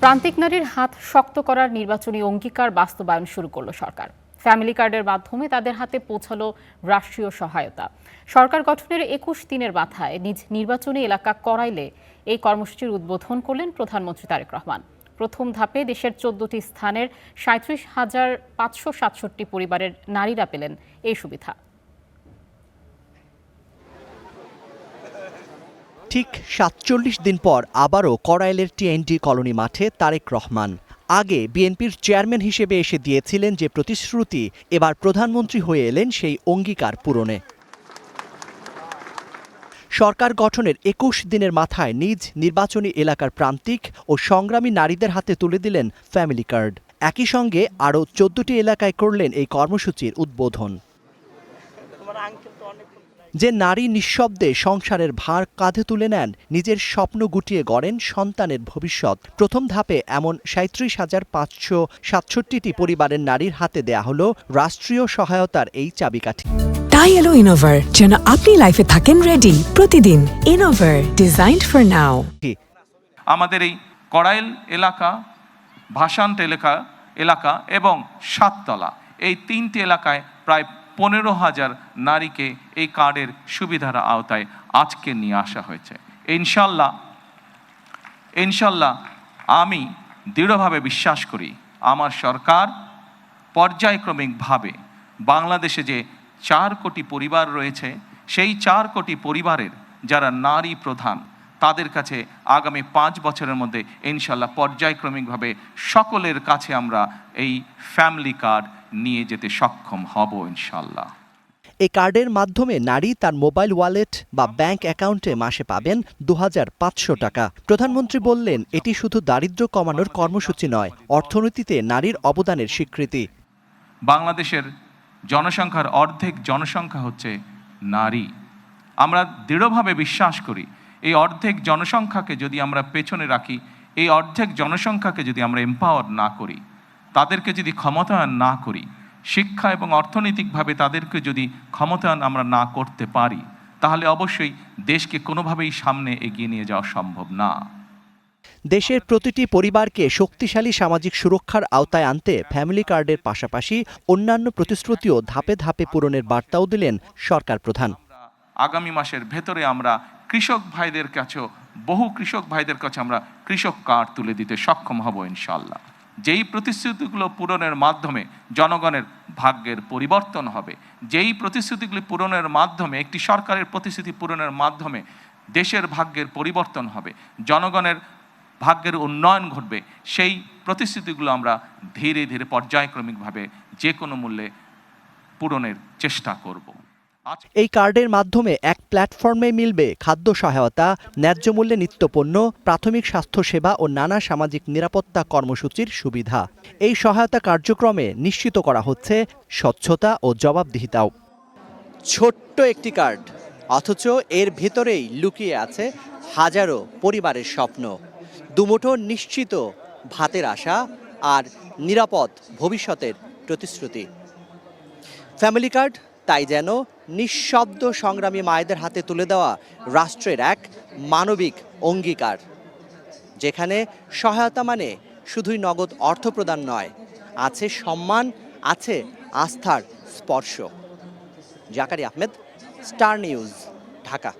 প্রান্তিক নারীর হাত শক্ত করার নির্বাচনী অঙ্গীকার বাস্তবায়ন শুরু করল সরকার। ফ্যামিলি কার্ডের মাধ্যমে তাদের হাতে পৌঁছালো রাষ্ট্রীয় সহায়তা। সরকার গঠনের ২১ দিনের মাথায় নিজ নির্বাচনী এলাকা করাইলে এই কর্মসূচির উদ্বোধন করলেন প্রধানমন্ত্রী তারেক রহমান। প্রথম ধাপে দেশের ১৪টি স্থানের ৩৭,৫৬৭ পরিবারের নারীরা পেলেন এই সুবিধা। ঠিক ৪৭ দিন পর আবারও কড়াইলের টিএনডি কলোনি মাঠে তারেক রহমান। আগে বিএনপির চেয়ারম্যান হিসেবে এসে দিয়েছিলেন যে প্রতিশ্রুতি, এবার প্রধানমন্ত্রী হয়ে এলেন সেই অঙ্গীকার পূরণে। সরকার গঠনের ২১ দিনের মাথায় নিজ নির্বাচনী এলাকার প্রান্তিক ও সংগ্রামী নারীদের হাতে তুলে দিলেন ফ্যামিলি কার্ড। একই সঙ্গে আরও ১৪টি এলাকায় করলেন এই কর্মসূচির উদ্বোধন। যে নারী নিঃশব্দে সংসারের ভার কাঁধে তুলে নেন, নিজের স্বপ্ন গুটিয়ে গড়েন সন্তানের ভবিষ্যৎ, প্রথম ধাপে এমন ৩৭,৫৬৭টি পরিবারের নারীর হাতে দেয়া হলো রাষ্ট্রীয় সহায়তার এই চাবিকাঠি। তাই এলো ইনোভার, যেন আপনি লাইফে থাকেন রেডি প্রতিদিন। Innova, designed for now. আমাদের এই কড়াইল এলাকা, ভাষান্ত এলাকা এবং সাততলা, এই তিনটি এলাকায় প্রায় ১৫,০০০ নারীকে এই কার্ডের সুবিধার আওতায় আজকে নিয়ে আসা হয়েছে। ইনশাল্লাহ আমি দৃঢ়ভাবে বিশ্বাস করি আমার সরকার পর্যায়ক্রমিকভাবে বাংলাদেশে যে ৪ কোটি পরিবার রয়েছে, সেই ৪ কোটি পরিবারের যারা নারী প্রধান, তাদের কাছে আগামী ৫ বছরের মধ্যে ইনশাল্লাহ পর্যায়ক্রমিকভাবে সকলের কাছে আমরা এই ফ্যামিলি কার্ড নিয়ে যেতে সক্ষম হব ইনশাল্লাহ। এই কার্ডের মাধ্যমে নারী তার মোবাইল ওয়ালেট বা ব্যাংক অ্যাকাউন্টে মাসে পাবেন ২৫০০ টাকা। প্রধানমন্ত্রী বললেন, এটি শুধু দারিদ্র্য কমানোর কর্মসূচি নয়, অর্থনীতিতে নারীর অবদানের স্বীকৃতি। বাংলাদেশের জনসংখ্যার অর্ধেক জনসংখ্যা হচ্ছে নারী। আমরা দৃঢ়ভাবে বিশ্বাস করি এই অর্ধেক জনসংখ্যাকে যদি আমরা পেছনে রাখি, এই অর্ধেক জনসংখ্যাকে যদি আমরা এম্পাওয়ার না করি, তাদেরকে যদি ক্ষমতায়ন না করি, শিক্ষা এবং অর্থনৈতিকভাবে তাদেরকে যদি ক্ষমতায়ন আমরা না করতে পারি, তাহলে অবশ্যই দেশকে কোনোভাবেই সামনে এগিয়ে নিয়ে যাওয়া সম্ভব না। দেশের প্রতিটি পরিবারকে শক্তিশালী সামাজিক সুরক্ষার আওতায় আনতে ফ্যামিলি কার্ডের পাশাপাশি অন্যান্য প্রতিশ্রুতিও ধাপে ধাপে পূরণের বার্তাও দিলেন সরকার প্রধান। আগামী মাসের ভেতরে আমরা কৃষক ভাইদের কাছেও, বহু কৃষক ভাইদের কাছে আমরা কৃষক কার্ড তুলে দিতে সক্ষম হব ইনশাল্লাহ। যেই প্রতিশ্রুতিগুলো পূরণের মাধ্যমে জনগণের ভাগ্যের পরিবর্তন হবে, যেই প্রতিশ্রুতিগুলি পূরণের মাধ্যমে, একটি সরকারের প্রতিশ্রুতি পূরণের মাধ্যমে দেশের ভাগ্যের পরিবর্তন হবে, জনগণের ভাগ্যের উন্নয়ন ঘটবে, সেই প্রতিশ্রুতিগুলো আমরা ধীরে ধীরে পর্যায়ক্রমিকভাবে যে কোনো মূল্যে পূরণের চেষ্টা করব। এই কার্ডের মাধ্যমে এক প্ল্যাটফর্মে মিলবে খাদ্য সহায়তা, ন্যায্য মূল্যে নিত্যপণ্য, প্রাথমিক স্বাস্থ্যসেবা ও নানা সামাজিক নিরাপত্তা কর্মসূচির সুবিধা। এই সহায়তা কার্যক্রমে নিশ্চিত করা হচ্ছে স্বচ্ছতা ও জবাবদিহিতাও। ছোট্ট একটি কার্ড, অথচ এর ভেতরেই লুকিয়ে আছে হাজারো পরিবারের স্বপ্ন, দুমুঠো নিশ্চিত ভাতের আশা আর নিরাপদ ভবিষ্যতের প্রতিশ্রুতি। ফ্যামিলি কার্ড তাই যেন নিঃশব্দ সংগ্রামী মায়েদের হাতে তুলে দেওয়া রাষ্ট্রের এক মানবিক অঙ্গীকার, যেখানে সহায়তা মানে শুধুই নগদ অর্থ প্রদান নয়, আছে সম্মান, আছে আস্থার স্পর্শ। জাকারি আহমেদ, স্টার নিউজ, ঢাকা।